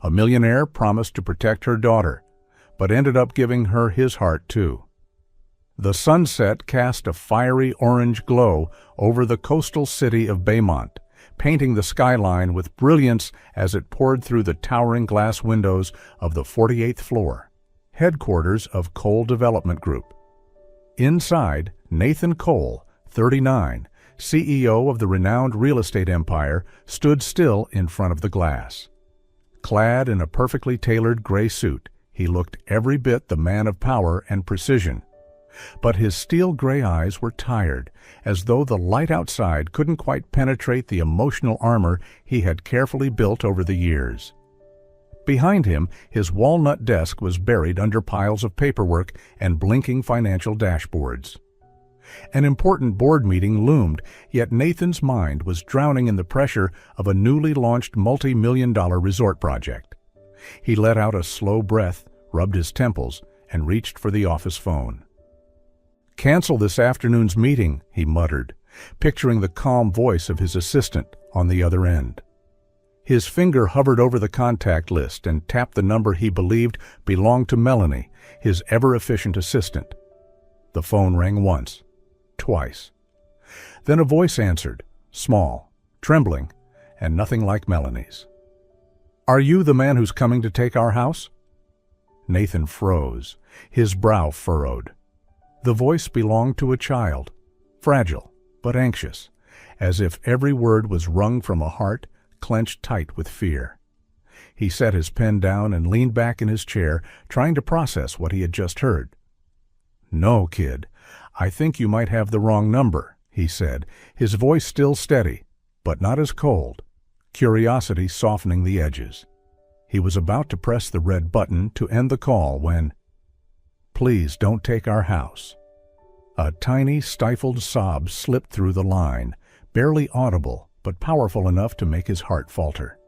A millionaire promised to protect her daughter, but ended up giving her his heart too. The sunset cast a fiery orange glow over the coastal city of Beaumont, painting the skyline with brilliance as it poured through the towering glass windows of the 48th floor, headquarters of Cole Development Group. Inside, Nathan Cole, 39, CEO of the renowned real estate empire, stood still in front of the glass. Clad in a perfectly tailored gray suit, he looked every bit the man of power and precision. But his steel gray eyes were tired, as though the light outside couldn't quite penetrate the emotional armor he had carefully built over the years. Behind him, his walnut desk was buried under piles of paperwork and blinking financial dashboards. An important board meeting loomed, yet Nathan's mind was drowning in the pressure of a newly launched multi-million-dollar resort project. He let out a slow breath, rubbed his temples, and reached for the office phone. "Cancel this afternoon's meeting," he muttered, picturing the calm voice of his assistant on the other end. His finger hovered over the contact list and tapped the number he believed belonged to Melanie, his ever-efficient assistant. The phone rang once, twice. Then a voice answered, small, trembling, and nothing like Melanie's. "Are you the man who's coming to take our house?" Nathan froze, his brow furrowed. The voice belonged to a child, fragile but anxious, as if every word was wrung from a heart clenched tight with fear. He set his pen down and leaned back in his chair, trying to process what he had just heard. "No, kid, I think you might have the wrong number," he said, his voice still steady, but not as cold, curiosity softening the edges. He was about to press the red button to end the call when, "Please don't take our house." A tiny, stifled sob slipped through the line, barely audible, but powerful enough to make his heart falter.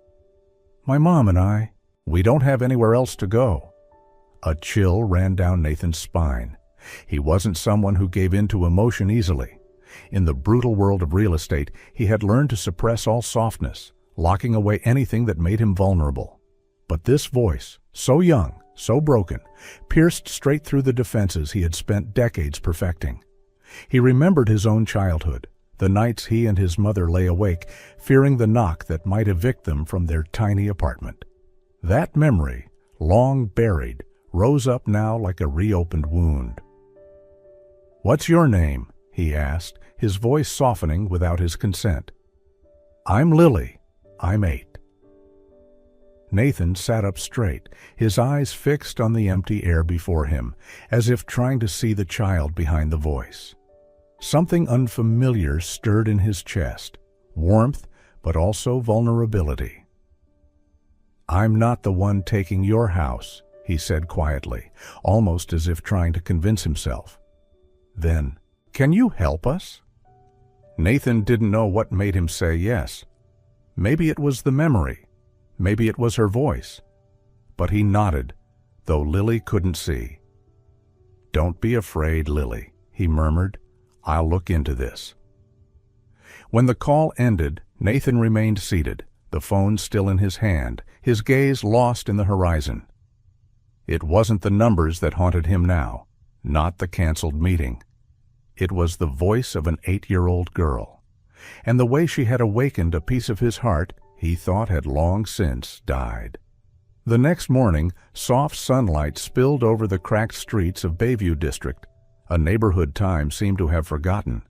"My mom and we don't have anywhere else to go." A chill ran down Nathan's spine. He wasn't someone who gave in to emotion easily. In the brutal world of real estate, he had learned to suppress all softness, locking away anything that made him vulnerable. But this voice, so young, so broken, pierced straight through the defenses he had spent decades perfecting. He remembered his own childhood, the nights he and his mother lay awake, fearing the knock that might evict them from their tiny apartment. That memory, long buried, rose up now like a reopened wound. "What's your name?" he asked, his voice softening without his consent. "I'm Lily. I'm 8. Nathan sat up straight, his eyes fixed on the empty air before him, as if trying to see the child behind the voice. Something unfamiliar stirred in his chest, warmth, but also vulnerability. "I'm not the one taking your house," he said quietly, almost as if trying to convince himself. Then, "Can you help us?" Nathan didn't know what made him say yes. Maybe it was the memory. Maybe it was her voice. But he nodded, though Lily couldn't see. "Don't be afraid, Lily," he murmured. "I'll look into this." When the call ended, Nathan remained seated, the phone still in his hand, his gaze lost in the horizon. It wasn't the numbers that haunted him now, not the canceled meeting. It was the voice of an 8-year-old girl, and the way she had awakened a piece of his heart he thought had long since died. The next morning, soft sunlight spilled over the cracked streets of Bayview District, a neighborhood time seemed to have forgotten.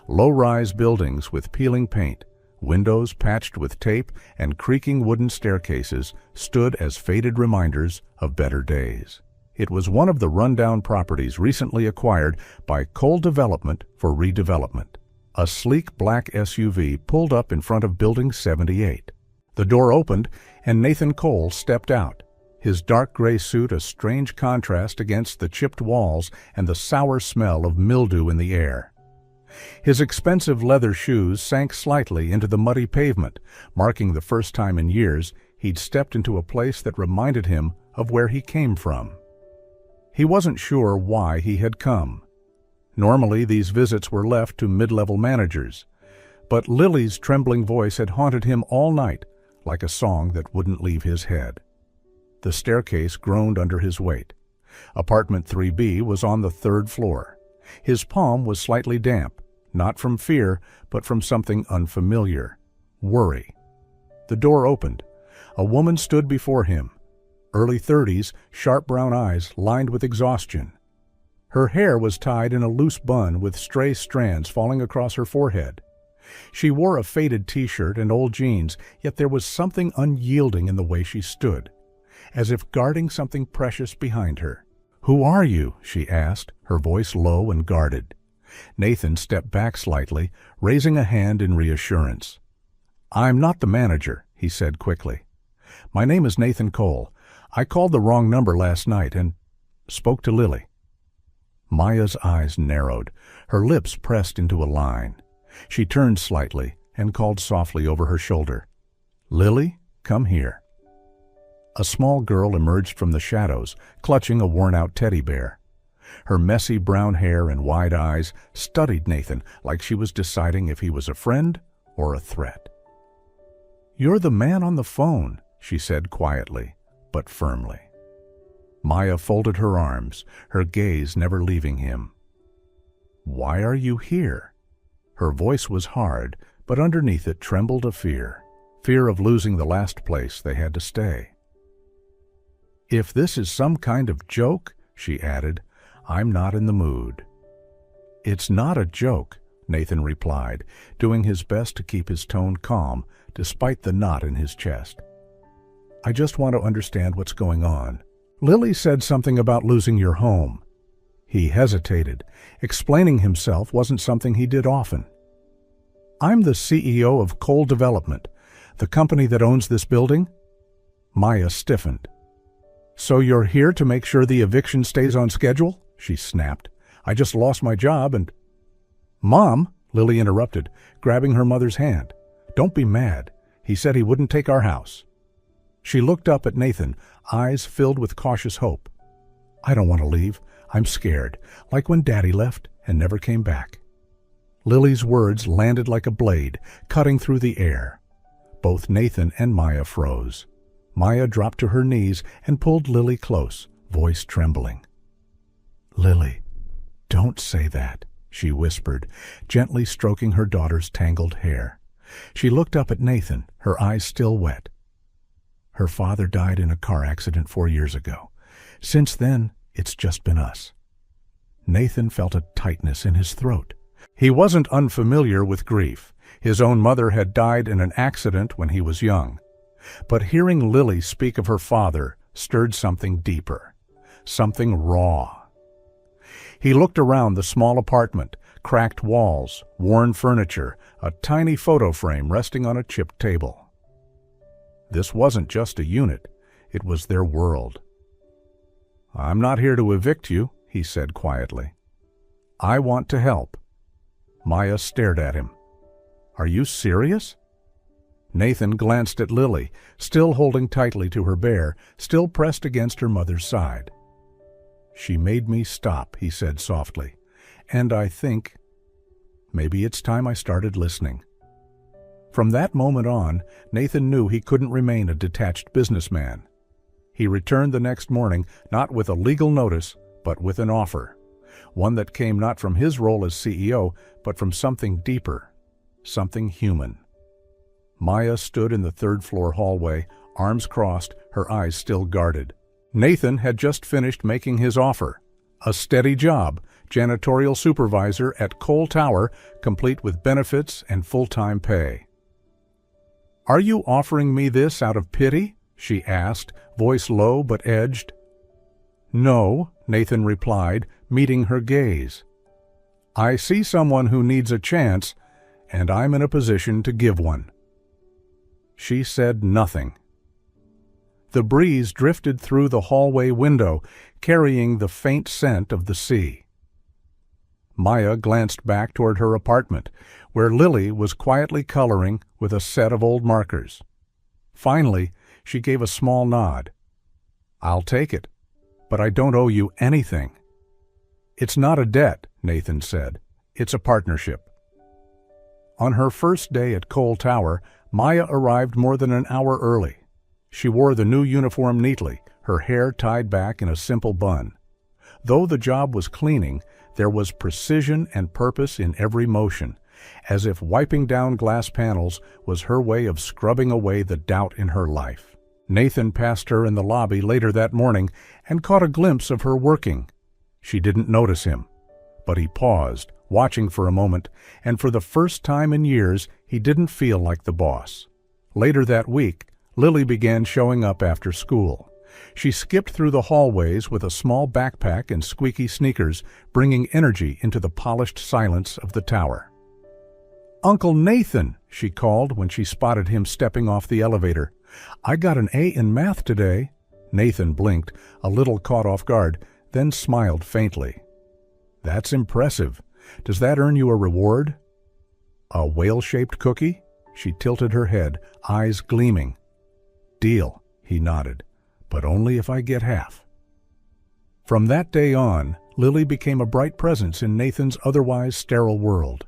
Low-rise buildings with peeling paint, windows patched with tape, and creaking wooden staircases stood as faded reminders of better days. It was one of the rundown properties recently acquired by Cole Development for redevelopment. A sleek black SUV pulled up in front of Building 78. The door opened, and Nathan Cole stepped out, his dark gray suit a strange contrast against the chipped walls and the sour smell of mildew in the air. His expensive leather shoes sank slightly into the muddy pavement, marking the first time in years he'd stepped into a place that reminded him of where he came from. He wasn't sure why he had come. Normally, these visits were left to mid-level managers, but Lily's trembling voice had haunted him all night, like a song that wouldn't leave his head. The staircase groaned under his weight. Apartment 3B was on the 3rd floor. His palm was slightly damp, not from fear, but from something unfamiliar. Worry. The door opened. A woman stood before him. Early 30s, sharp brown eyes lined with exhaustion. Her hair was tied in a loose bun with stray strands falling across her forehead. She wore a faded t-shirt and old jeans, yet there was something unyielding in the way she stood, as if guarding something precious behind her. "Who are you?" she asked, her voice low and guarded. Nathan stepped back slightly, raising a hand in reassurance. "I'm not the manager," he said quickly. "My name is Nathan Cole. I called the wrong number last night and spoke to Lily." Maya's eyes narrowed. Her lips pressed into a line. She turned slightly and called softly over her shoulder, "Lily, come here." A small girl emerged from the shadows, clutching a worn-out teddy bear. Her messy brown hair and wide eyes studied Nathan like she was deciding if he was a friend or a threat. "You're the man on the phone," she said quietly, but firmly. Maya folded her arms, her gaze never leaving him. "Why are you here?" Her voice was hard, but underneath it trembled a fear of losing the last place they had to stay. "If this is some kind of joke," she added, "I'm not in the mood." "It's not a joke," Nathan replied, doing his best to keep his tone calm despite the knot in his chest. "I just want to understand what's going on. Lily said something about losing your home." He hesitated. Explaining himself wasn't something he did often. "I'm the CEO of Cole Development, the company that owns this building." Maya stiffened. "So you're here to make sure the eviction stays on schedule?" she snapped. "I just lost my job and—" "Mom," Lily interrupted, grabbing her mother's hand. "Don't be mad. He said he wouldn't take our house." She looked up at Nathan, eyes filled with cautious hope. "I don't want to leave. I'm scared, like when Daddy left and never came back." Lily's words landed like a blade, cutting through the air. Both Nathan and Maya froze. Maya dropped to her knees and pulled Lily close, voice trembling. "Lily, don't say that," she whispered, gently stroking her daughter's tangled hair. She looked up at Nathan, her eyes still wet. "Her father died in a car accident 4 years ago. Since then, it's just been us." Nathan felt a tightness in his throat. He wasn't unfamiliar with grief. His own mother had died in an accident when he was young. But hearing Lily speak of her father stirred something deeper, something raw. He looked around the small apartment, cracked walls, worn furniture, a tiny photo frame resting on a chipped table. This wasn't just a unit, it was their world. "I'm not here to evict you," he said quietly. "I want to help." Maya stared at him. "Are you serious?" Nathan glanced at Lily, still holding tightly to her bear, still pressed against her mother's side. "She made me stop," he said softly, "and I think maybe it's time I started listening." From that moment on, Nathan knew he couldn't remain a detached businessman. He returned the next morning, not with a legal notice, but with an offer. One that came not from his role as CEO, but from something deeper, something human. Maya stood in the 3rd-floor hallway, arms crossed, her eyes still guarded. Nathan had just finished making his offer. A steady job, janitorial supervisor at Cole Tower, complete with benefits and full-time pay. "Are you offering me this out of pity?" she asked, voice low but edged. "No," Nathan replied, meeting her gaze. "I see someone who needs a chance, and I'm in a position to give one." She said nothing. The breeze drifted through the hallway window, carrying the faint scent of the sea. Maya glanced back toward her apartment, where Lily was quietly coloring with a set of old markers. Finally, she gave a small nod. "I'll take it, but I don't owe you anything." "It's not a debt," Nathan said. "It's a partnership." On her first day at Cole Tower, Maya arrived more than an hour early. She wore the new uniform neatly, her hair tied back in a simple bun. Though the job was cleaning, there was precision and purpose in every motion, as if wiping down glass panels was her way of scrubbing away the doubt in her life. Nathan passed her in the lobby later that morning and caught a glimpse of her working. She didn't notice him, but he paused, watching for a moment, and for the first time in years, he didn't feel like the boss. Later that week, Lily began showing up after school. She skipped through the hallways with a small backpack and squeaky sneakers, bringing energy into the polished silence of the tower. "Uncle Nathan," she called when she spotted him stepping off the elevator. "I got an A in math today." Nathan blinked, a little caught off guard, then smiled faintly. "That's impressive. Does that earn you a reward?" "A whale-shaped cookie?" She tilted her head, eyes gleaming. "Deal," he nodded, "but only if I get half." From that day on, Lily became a bright presence in Nathan's otherwise sterile world.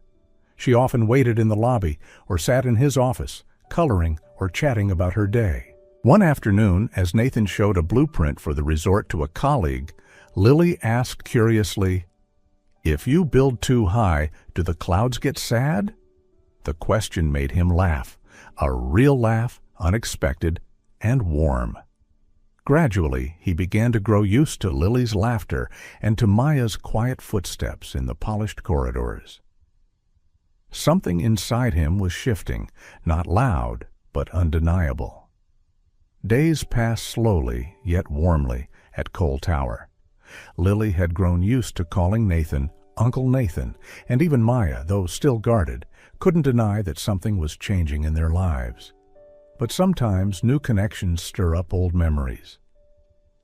She often waited in the lobby or sat in his office, coloring or chatting about her day. One afternoon, as Nathan showed a blueprint for the resort to a colleague, Lily asked curiously, "If you build too high, do the clouds get sad?" The question made him laugh, a real laugh, unexpected and warm. Gradually, he began to grow used to Lily's laughter and to Maya's quiet footsteps in the polished corridors. Something inside him was shifting, not loud, but undeniable. Days passed slowly, yet warmly, at Cole Tower. Lily had grown used to calling Nathan Uncle Nathan, and even Maya, though still guarded, couldn't deny that something was changing in their lives. But sometimes new connections stir up old memories.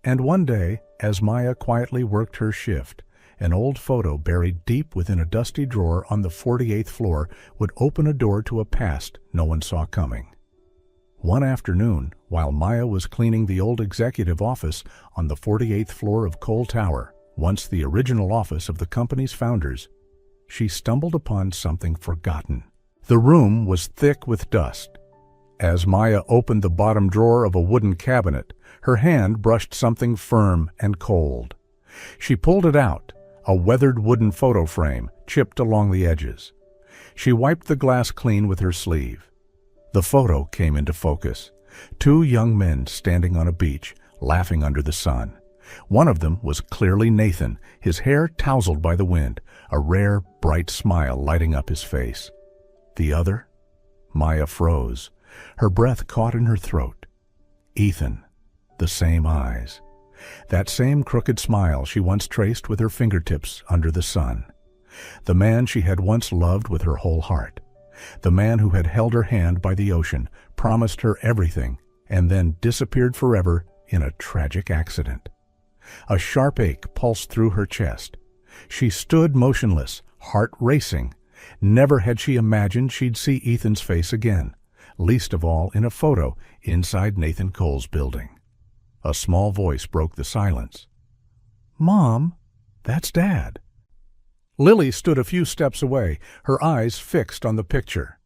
And one day, as Maya quietly worked her shift, an old photo buried deep within a dusty drawer on the 48th floor would open a door to a past no one saw coming. One afternoon, while Maya was cleaning the old executive office on the 48th floor of Cole Tower, once the original office of the company's founders, she stumbled upon something forgotten. The room was thick with dust. As Maya opened the bottom drawer of a wooden cabinet, her hand brushed something firm and cold. She pulled it out, a weathered wooden photo frame chipped along the edges. She wiped the glass clean with her sleeve. The photo came into focus. Two young men standing on a beach, laughing under the sun. One of them was clearly Nathan, his hair tousled by the wind, a rare, bright smile lighting up his face. The other? Maya froze. Her breath caught in her throat. Ethan. The same eyes. That same crooked smile she once traced with her fingertips under the sun. The man she had once loved with her whole heart. The man who had held her hand by the ocean, promised her everything, and then disappeared forever in a tragic accident. A sharp ache pulsed through her chest. She stood motionless, heart racing. Never had she imagined she'd see Ethan's face again, least of all in a photo inside Nathan Cole's building. A small voice broke the silence. "Mom, that's Dad." Lily stood a few steps away, her eyes fixed on the picture.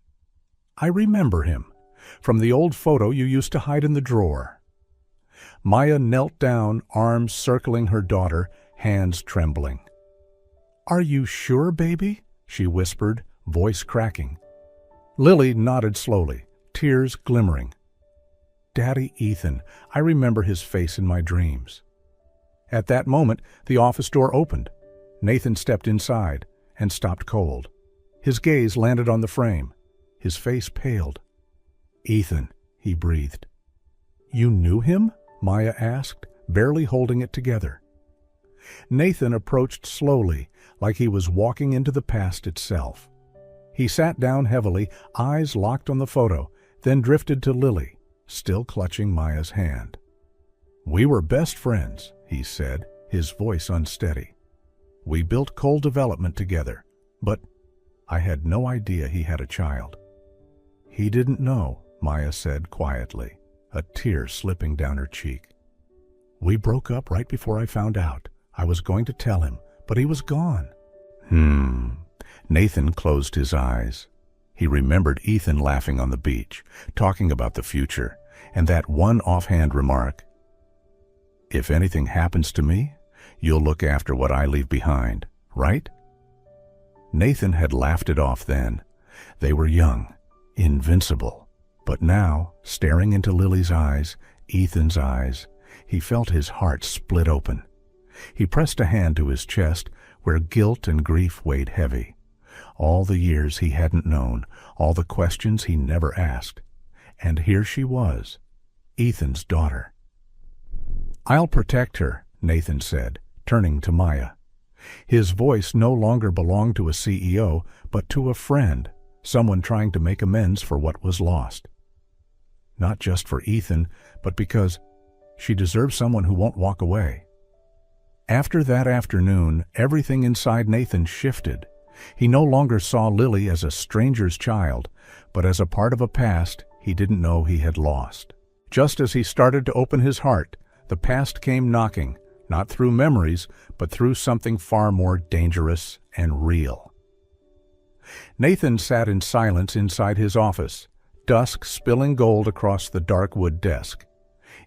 "I remember him, from the old photo you used to hide in the drawer." Maya knelt down, arms circling her daughter, hands trembling. "Are you sure, baby?" she whispered, voice cracking. Lily nodded slowly, tears glimmering. "Daddy Ethan, I remember his face in my dreams." At that moment, the office door opened. Nathan stepped inside and stopped cold. His gaze landed on the frame. His face paled. "Ethan," he breathed. "You knew him?" Maya asked, barely holding it together. Nathan approached slowly, like he was walking into the past itself. He sat down heavily, eyes locked on the photo, then drifted to Lily, still clutching Maya's hand. "We were best friends," he said, his voice unsteady. "We built Cole Development together, but I had no idea he had a child." "He didn't know," Maya said quietly, a tear slipping down her cheek. "We broke up right before I found out. I was going to tell him, but he was gone." Nathan closed his eyes. He remembered Ethan laughing on the beach, talking about the future, and that one offhand remark, "If anything happens to me, you'll look after what I leave behind, right?" Nathan had laughed it off then. They were young, invincible. But now, staring into Lily's eyes, Ethan's eyes, he felt his heart split open. He pressed a hand to his chest where guilt and grief weighed heavy. All the years he hadn't known, all the questions he never asked. And here she was, Ethan's daughter. "I'll protect her," Nathan said, turning to Maya. His voice no longer belonged to a CEO, but to a friend, someone trying to make amends for what was lost. Not just for Ethan, but because she deserves someone who won't walk away. After that afternoon, everything inside Nathan shifted. He no longer saw Lily as a stranger's child, but as a part of a past he didn't know he had lost. Just as he started to open his heart, the past came knocking, not through memories, but through something far more dangerous and real. Nathan sat in silence inside his office, dusk spilling gold across the dark wood desk.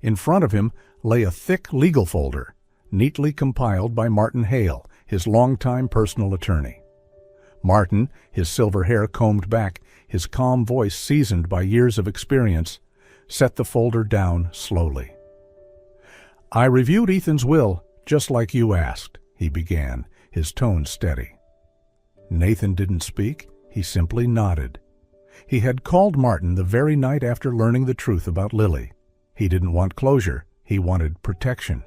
In front of him lay a thick legal folder, neatly compiled by Martin Hale, his longtime personal attorney. Martin, his silver hair combed back, his calm voice seasoned by years of experience, set the folder down slowly. "I reviewed Ethan's will, just like you asked," he began, his tone steady. Nathan didn't speak, he simply nodded. He had called Martin the very night after learning the truth about Lily. He didn't want closure, he wanted protection.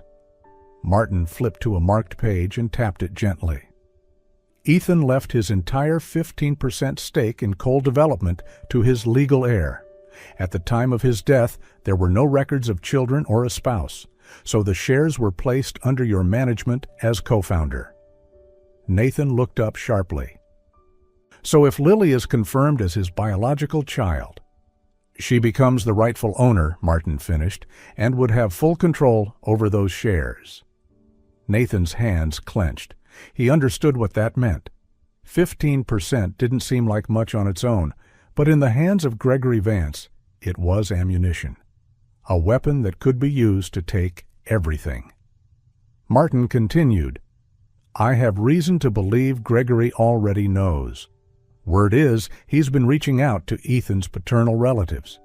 Martin flipped to a marked page and tapped it gently. Ethan left his entire 15% stake in Coal Development to his legal heir. At the time of his death, there were no records of children or a spouse, so the shares were placed under your management as co-founder. Nathan looked up sharply. "So if Lily is confirmed as his biological child, she becomes the rightful owner," Martin finished, "and would have full control over those shares." Nathan's hands clenched. He understood what that meant. 15% didn't seem like much on its own, but in the hands of Gregory Vance, it was ammunition. A weapon that could be used to take everything. Martin continued, "I have reason to believe Gregory already knows. Word is, he's been reaching out to Ethan's paternal relatives,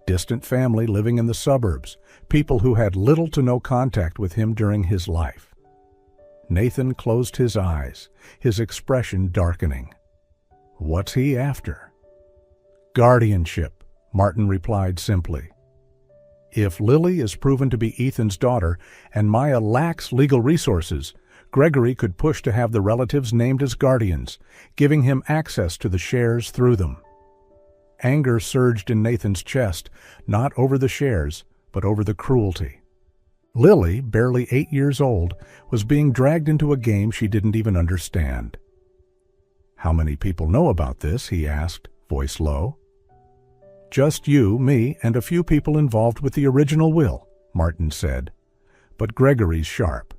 distant family living in the suburbs, people who had little to no contact with him during his life." Nathan closed his eyes, his expression darkening. What's he after? "Guardianship," Martin replied simply. "If Lily is proven to be Ethan's daughter and Maya lacks legal resources, Gregory could push to have the relatives named as guardians, giving him access to the shares through them." Anger surged in Nathan's chest, not over the shares, but over the cruelty. Lily, barely 8 years old, was being dragged into a game she didn't even understand. "How many people know about this?" he asked, voice low. "Just you, me, and a few people involved with the original will," Martin said. "But Gregory's sharp.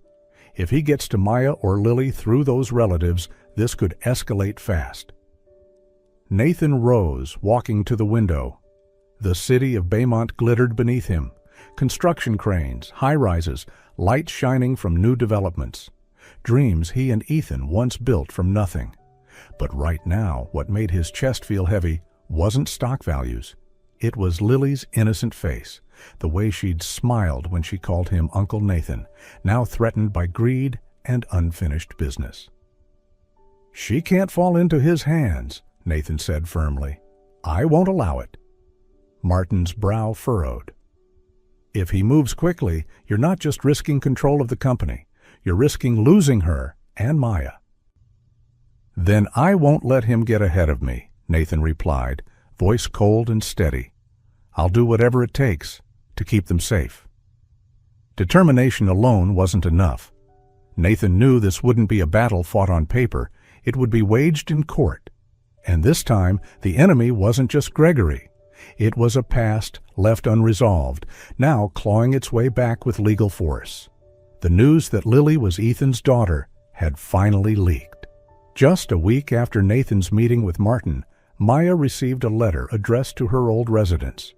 If he gets to Maya or Lily through those relatives, this could escalate fast." Nathan rose, walking to the window. The city of Baymont glittered beneath him. Construction cranes, high-rises, lights shining from new developments. Dreams he and Ethan once built from nothing. But right now, what made his chest feel heavy wasn't stock values. It was Lily's innocent face, the way she'd smiled when she called him Uncle Nathan, now threatened by greed and unfinished business. "She can't fall into his hands," Nathan said firmly. "I won't allow it." Martin's brow furrowed. "If he moves quickly, you're not just risking control of the company. You're risking losing her and Maya." "Then I won't let him get ahead of me," Nathan replied, voice cold and steady. "I'll do whatever it takes to keep them safe." Determination alone wasn't enough. Nathan knew this wouldn't be a battle fought on paper. It would be waged in court. And this time, the enemy wasn't just Gregory. It was a past left unresolved, now clawing its way back with legal force. The news that Lily was Ethan's daughter had finally leaked. Just a week after Nathan's meeting with Martin, Maya received a letter addressed to her old residence.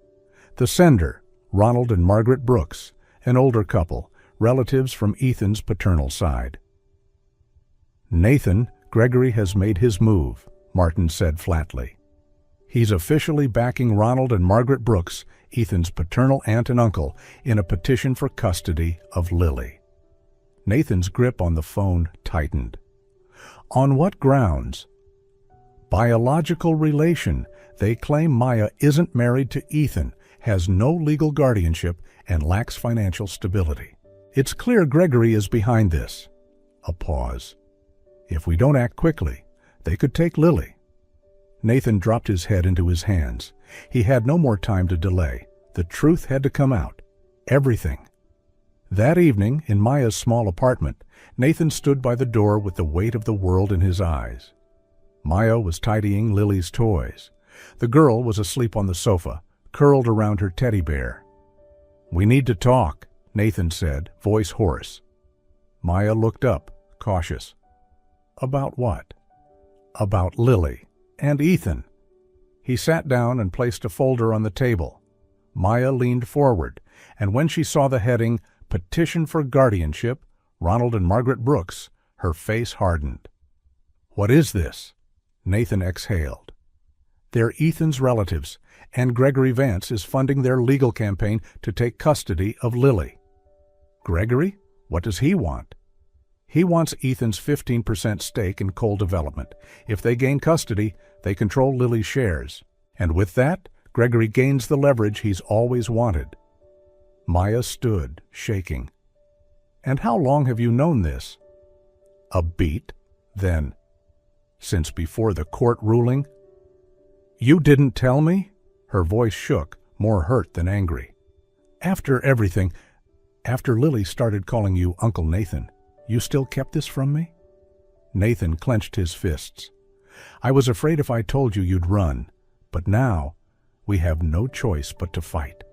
The sender, Ronald and Margaret Brooks, an older couple, relatives from Ethan's paternal side. "Nathan, Gregory has made his move," Martin said flatly. "He's officially backing Ronald and Margaret Brooks, Ethan's paternal aunt and uncle, in a petition for custody of Lily." Nathan's grip on the phone tightened. "On what grounds?" "Biological relation. They claim Maya isn't married to Ethan, has no legal guardianship, and lacks financial stability. It's clear Gregory is behind this." A pause. "If we don't act quickly, they could take Lily." Nathan dropped his head into his hands. He had no more time to delay. The truth had to come out. Everything. That evening, in Maya's small apartment, Nathan stood by the door with the weight of the world in his eyes. Maya was tidying Lily's toys. The girl was asleep on the sofa, curled around her teddy bear. "We need to talk," Nathan said, voice hoarse. Maya looked up, cautious. "About what?" "About Lily and Ethan." He sat down and placed a folder on the table. Maya leaned forward, and when she saw the heading, "Petition for Guardianship, Ronald and Margaret Brooks," her face hardened. "What is this?" Nathan exhaled. "They're Ethan's relatives, and Gregory Vance is funding their legal campaign to take custody of Lily." "Gregory? What does he want?" "He wants Ethan's 15% stake in coal development. If they gain custody, they control Lily's shares. And with that, Gregory gains the leverage he's always wanted." Maya stood, shaking. "And how long have you known this?" "A beat. Then, since before the court ruling." "You didn't tell me?" Her voice shook, more hurt than angry. "After everything, after Lily started calling you Uncle Nathan, you still kept this from me?" Nathan clenched his fists. "I was afraid if I told you you'd run, but now we have no choice but to fight."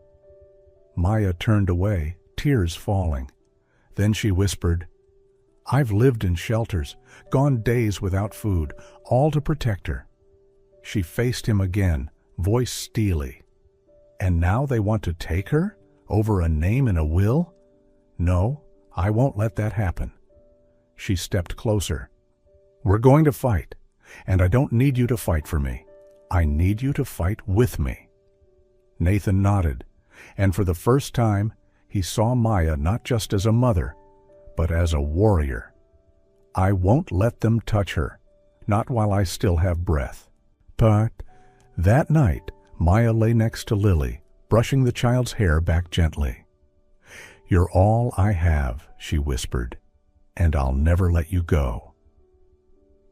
Maya turned away, tears falling. Then she whispered, "I've lived in shelters, gone days without food, all to protect her." She faced him again, voice steely. "And now they want to take her? Over a name in a will? No, I won't let that happen." She stepped closer. "We're going to fight, and I don't need you to fight for me. I need you to fight with me." Nathan nodded, and for the first time, he saw Maya not just as a mother, but as a warrior. "I won't let them touch her, not while I still have breath." But that night, Maya lay next to Lily, brushing the child's hair back gently. "You're all I have," she whispered, "and I'll never let you go."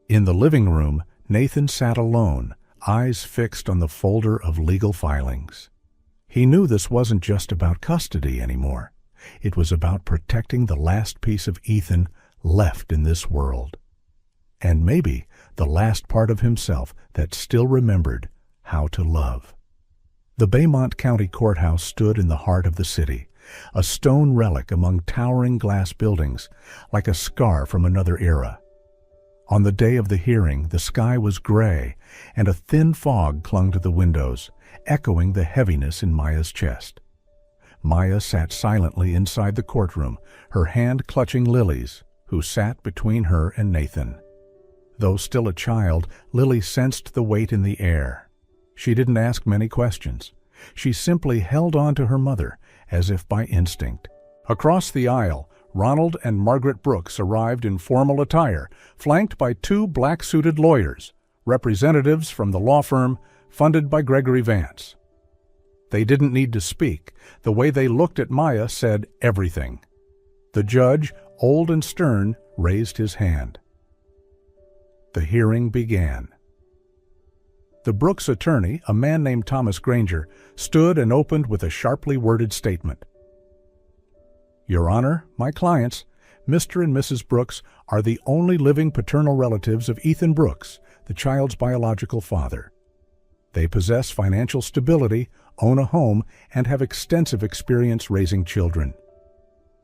In the living room, Nathan sat alone, eyes fixed on the folder of legal filings. He knew this wasn't just about custody anymore. It was about protecting the last piece of Ethan left in this world. And maybe the last part of himself that still remembered how to love. The Baymont County Courthouse stood in the heart of the city, a stone relic among towering glass buildings, like a scar from another era. On the day of the hearing, the sky was gray, and a thin fog clung to the windows, echoing the heaviness in Maya's chest. Maya sat silently inside the courtroom, her hand clutching Lily's, who sat between her and Nathan. Though still a child, Lily sensed the weight in the air. She didn't ask many questions. She simply held on to her mother, as if by instinct. Across the aisle, Ronald and Margaret Brooks arrived in formal attire, flanked by two black-suited lawyers, representatives from the law firm funded by Gregory Vance. They didn't need to speak. The way they looked at Maya said everything. The judge, old and stern, raised his hand. The hearing began. The Brooks attorney, a man named Thomas Granger, stood and opened with a sharply worded statement. "Your Honor, my clients, Mr. and Mrs. Brooks, are the only living paternal relatives of Ethan Brooks, the child's biological father. They possess financial stability, own a home, and have extensive experience raising children.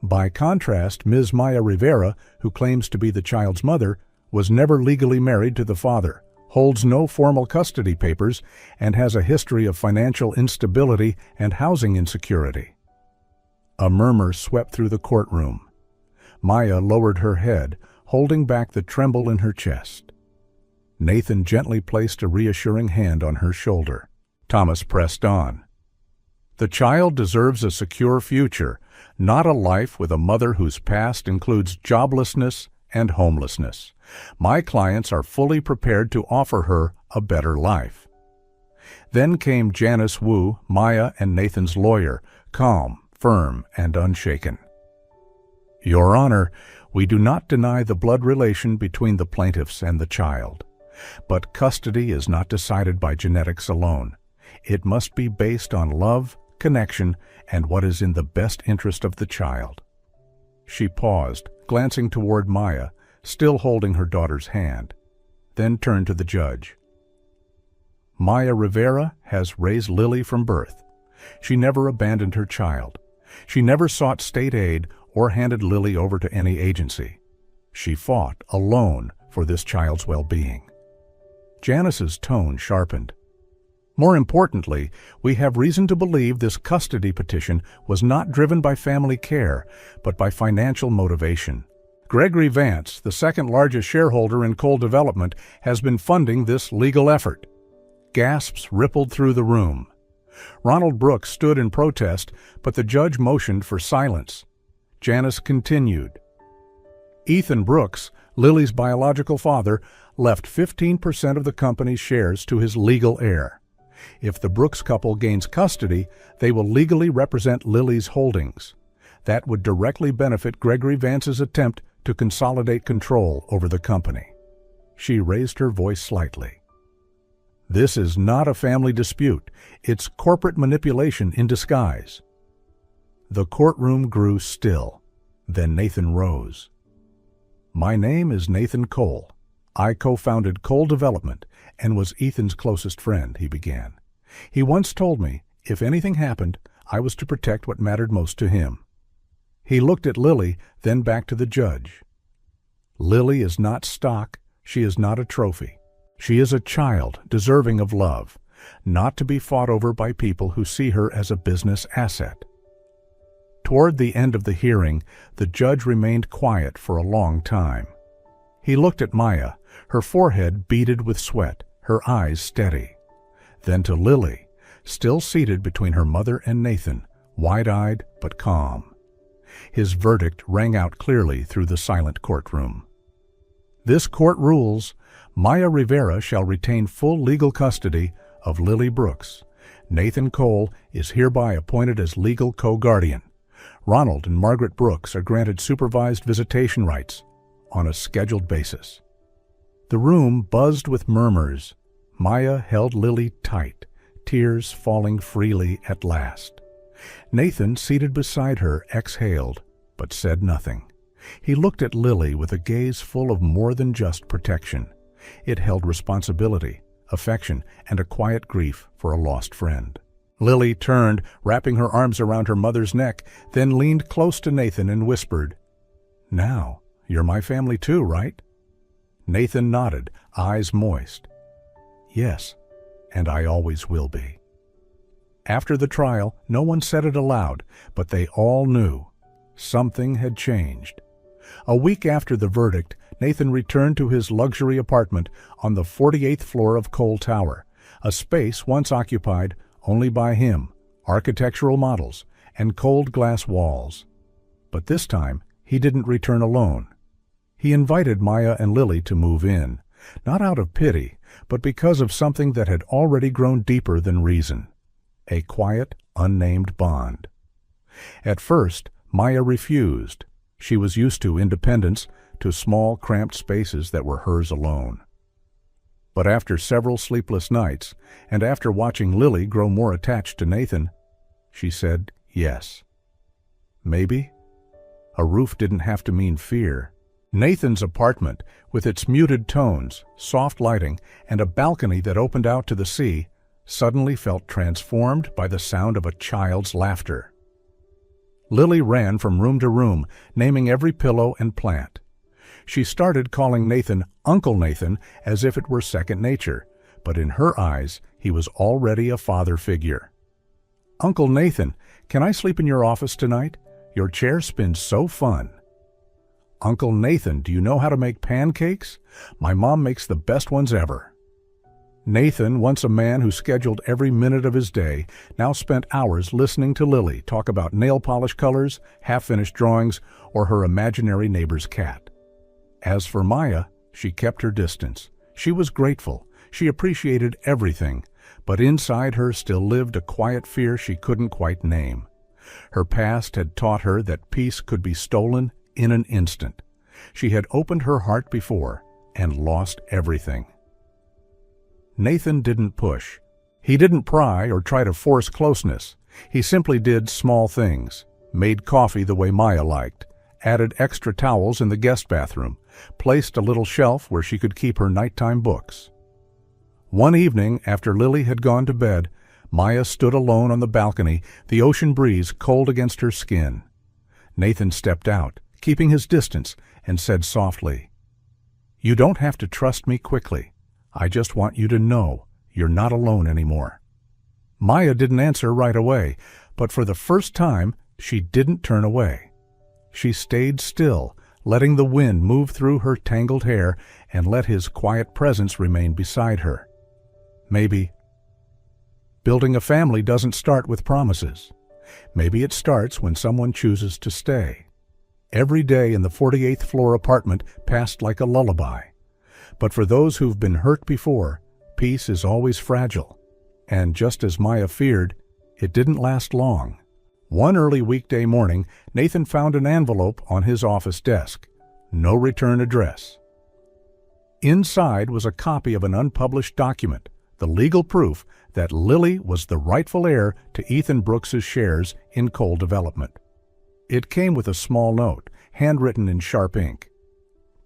By contrast, Ms. Maya Rivera, who claims to be the child's mother, was never legally married to the father, holds no formal custody papers, and has a history of financial instability and housing insecurity. A murmur swept through the courtroom. Maya lowered her head, holding back the tremble in her chest. Nathan gently placed a reassuring hand on her shoulder. Thomas pressed on. The child deserves a secure future, not a life with a mother whose past includes joblessness and homelessness. My clients are fully prepared to offer her a better life. Then came Janice Wu, Maya and Nathan's lawyer, calm, firm, and unshaken. Your Honor, we do not deny the blood relation between the plaintiffs and the child. But custody is not decided by genetics alone. It must be based on love, connection, and what is in the best interest of the child. She paused, glancing toward Maya, still holding her daughter's hand, then turned to the judge. Maya Rivera has raised Lily from birth. She never abandoned her child. She never sought state aid or handed Lily over to any agency. She fought alone for this child's well-being. Janice's tone sharpened. More importantly, we have reason to believe this custody petition was not driven by family care, but by financial motivation. Gregory Vance, the second-largest shareholder in Cole Development, has been funding this legal effort. Gasps rippled through the room. Ronald Brooks stood in protest, but the judge motioned for silence. Janice continued. Ethan Brooks, Lily's biological father, left 15% of the company's shares to his legal heir. If the Brooks couple gains custody, they will legally represent Lily's holdings. That would directly benefit Gregory Vance's attempt to consolidate control over the company. She raised her voice slightly. This is not a family dispute. It's corporate manipulation in disguise. The courtroom grew still. Then Nathan rose. My name is Nathan Cole. I co-founded Cole Development and was Ethan's closest friend, he began. He once told me, if anything happened, I was to protect what mattered most to him. He looked at Lily, then back to the judge. Lily is not stock. She is not a trophy. She is a child deserving of love, not to be fought over by people who see her as a business asset. Toward the end of the hearing, the judge remained quiet for a long time. He looked at Maya, her forehead beaded with sweat, her eyes steady. Then to Lily, still seated between her mother and Nathan, wide-eyed but calm. His verdict rang out clearly through the silent courtroom. This court rules, Maya Rivera shall retain full legal custody of Lily Brooks. Nathan Cole is hereby appointed as legal co-guardian. Ronald and Margaret Brooks are granted supervised visitation rights on a scheduled basis. The room buzzed with murmurs. Maya held Lily tight, tears falling freely at last. Nathan, seated beside her, exhaled, but said nothing. He looked at Lily with a gaze full of more than just protection. It held responsibility, affection, and a quiet grief for a lost friend. Lily turned, wrapping her arms around her mother's neck, then leaned close to Nathan and whispered, "Now, you're my family too, right?" Nathan nodded, eyes moist. "Yes, and I always will be." After the trial, no one said it aloud, but they all knew. Something had changed. A week after the verdict, Nathan returned to his luxury apartment on the 48th floor of Cole Tower, a space once occupied only by him, architectural models, and cold glass walls. But this time, he didn't return alone. He invited Maya and Lily to move in, not out of pity, but because of something that had already grown deeper than reason. A quiet, unnamed bond. At first, Maya refused. She was used to independence, to small, cramped spaces that were hers alone. But after several sleepless nights, and after watching Lily grow more attached to Nathan, she said yes. Maybe a roof didn't have to mean fear. Nathan's apartment, with its muted tones, soft lighting, and a balcony that opened out to the sea, suddenly felt transformed by the sound of a child's laughter. Lily ran from room to room, naming every pillow and plant. She started calling Nathan Uncle Nathan as if it were second nature, but in her eyes, he was already a father figure. "Uncle Nathan, can I sleep in your office tonight? Your chair spins so fun." "Uncle Nathan, do you know how to make pancakes? My mom makes the best ones ever." Nathan, once a man who scheduled every minute of his day, now spent hours listening to Lily talk about nail polish colors, half-finished drawings, or her imaginary neighbor's cat. As for Maya, she kept her distance. She was grateful. She appreciated everything, but inside her still lived a quiet fear she couldn't quite name. Her past had taught her that peace could be stolen in an instant. She had opened her heart before and lost everything. Nathan didn't push. He didn't pry or try to force closeness. He simply did small things, made coffee the way Maya liked, added extra towels in the guest bathroom, placed a little shelf where she could keep her nighttime books. One evening, after Lily had gone to bed, Maya stood alone on the balcony, the ocean breeze cold against her skin. Nathan stepped out, keeping his distance, and said softly, "You don't have to trust me quickly. I just want you to know you're not alone anymore." Maya didn't answer right away, but for the first time, she didn't turn away. She stayed still, letting the wind move through her tangled hair and let his quiet presence remain beside her. Maybe building a family doesn't start with promises. Maybe it starts when someone chooses to stay. Every day in the 48th floor apartment passed like a lullaby. But for those who've been hurt before, peace is always fragile. And just as Maya feared, it didn't last long. One early weekday morning, Nathan found an envelope on his office desk. No return address. Inside was a copy of an unpublished document, the legal proof that Lily was the rightful heir to Ethan Brooks's shares in Cole Development. It came with a small note, handwritten in sharp ink.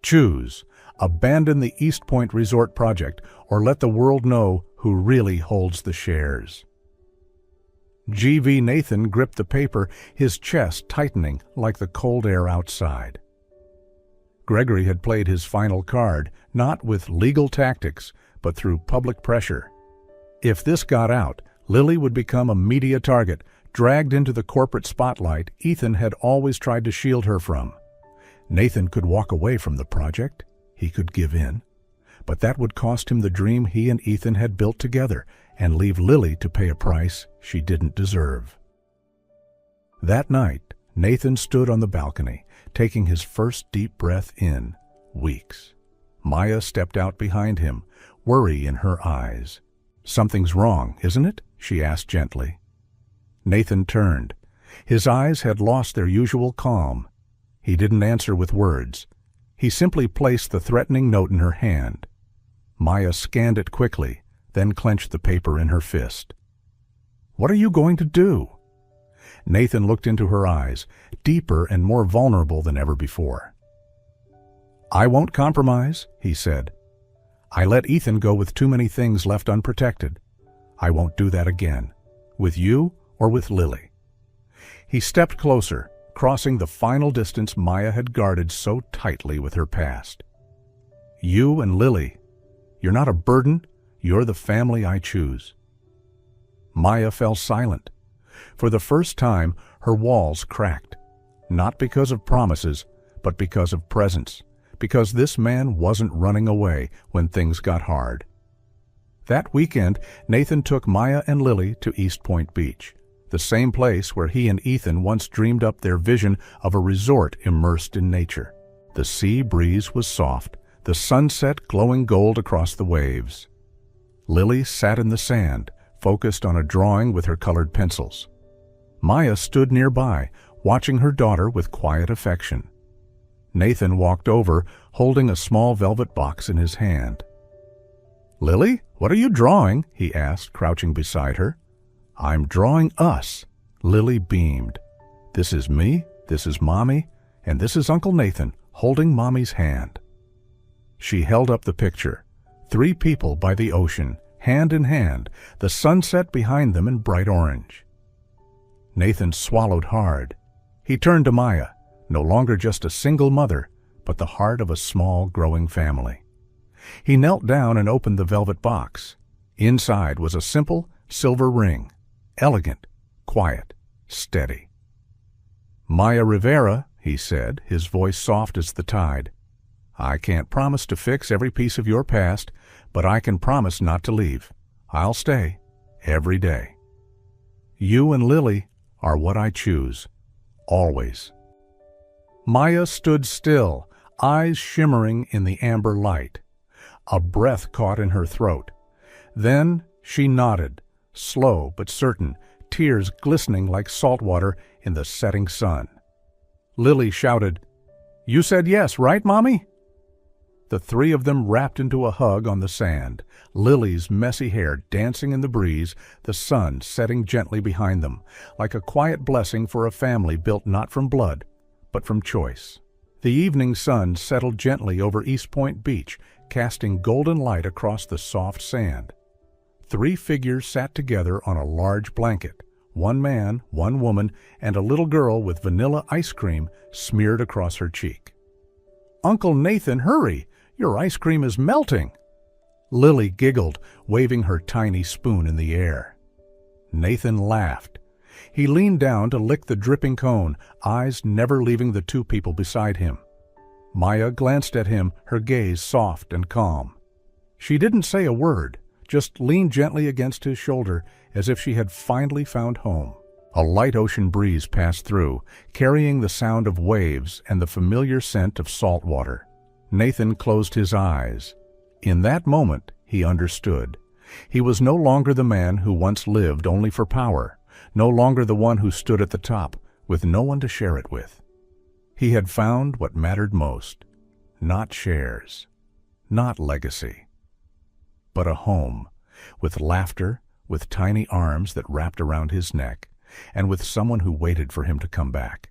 "Choose. Abandon the East Point Resort project or let the world know who really holds the shares." G.V. Nathan gripped the paper, his chest tightening like the cold air outside. Gregory had played his final card, not with legal tactics, but through public pressure. If this got out, Lily would become a media target, dragged into the corporate spotlight Ethan had always tried to shield her from. Nathan could walk away from the project. He could give in. But that would cost him the dream he and Ethan had built together and leave Lily to pay a price she didn't deserve. That night, Nathan stood on the balcony, taking his first deep breath in weeks. Maya stepped out behind him, worry in her eyes. "Something's wrong, isn't it?" she asked gently. Nathan turned. His eyes had lost their usual calm. He didn't answer with words. He simply placed the threatening note in her hand. Maya scanned it quickly, then clenched the paper in her fist. "What are you going to do?" Nathan looked into her eyes, deeper and more vulnerable than ever before. "I won't compromise," he said. "I let Ethan go with too many things left unprotected. I won't do that again, with you or with Lily." He stepped closer, crossing the final distance Maya had guarded so tightly with her past. "You and Lily, you're not a burden, you're the family I choose." Maya fell silent. For the first time, her walls cracked, not because of promises, but because of presence, because this man wasn't running away when things got hard. That weekend, Nathan took Maya and Lily to East Point Beach, the same place where he and Ethan once dreamed up their vision of a resort immersed in nature. The sea breeze was soft, the sunset glowing gold across the waves. Lily sat in the sand, focused on a drawing with her colored pencils. Maya stood nearby, watching her daughter with quiet affection. Nathan walked over, holding a small velvet box in his hand. "Lily, what are you drawing?" he asked, crouching beside her. "I'm drawing us." Lily beamed. "This is me, this is Mommy, and this is Uncle Nathan holding Mommy's hand." She held up the picture. 3 people by the ocean, hand in hand, the sunset behind them in bright orange. Nathan swallowed hard. He turned to Maya, no longer just a single mother, but the heart of a small, growing family. He knelt down and opened the velvet box. Inside was a simple silver ring, elegant, quiet, steady. "Maya Rivera," he said, his voice soft as the tide, "I can't promise to fix every piece of your past, but I can promise not to leave. I'll stay, every day. You and Lily are what I choose, always." Maya stood still, eyes shimmering in the amber light. A breath caught in her throat. Then she nodded, slow but certain, tears glistening like salt water in the setting sun. Lily shouted, "You said yes, right, Mommy?" The three of them wrapped into a hug on the sand, Lily's messy hair dancing in the breeze, the sun setting gently behind them, like a quiet blessing for a family built not from blood, but from choice. The evening sun settled gently over East Point Beach, casting golden light across the soft sand. Three figures sat together on a large blanket, one man, one woman, and a little girl with vanilla ice cream smeared across her cheek. "Uncle Nathan, hurry! Your ice cream is melting!" Lily giggled, waving her tiny spoon in the air. Nathan laughed. He leaned down to lick the dripping cone, eyes never leaving the two people beside him. Maya glanced at him, her gaze soft and calm. She didn't say a word, just leaned gently against his shoulder as if she had finally found home. A light ocean breeze passed through, carrying the sound of waves and the familiar scent of salt water. Nathan closed his eyes. In that moment, he understood. He was no longer the man who once lived only for power, no longer the one who stood at the top, with no one to share it with. He had found what mattered most, not shares, not legacy, but a home, with laughter, with tiny arms that wrapped around his neck, and with someone who waited for him to come back.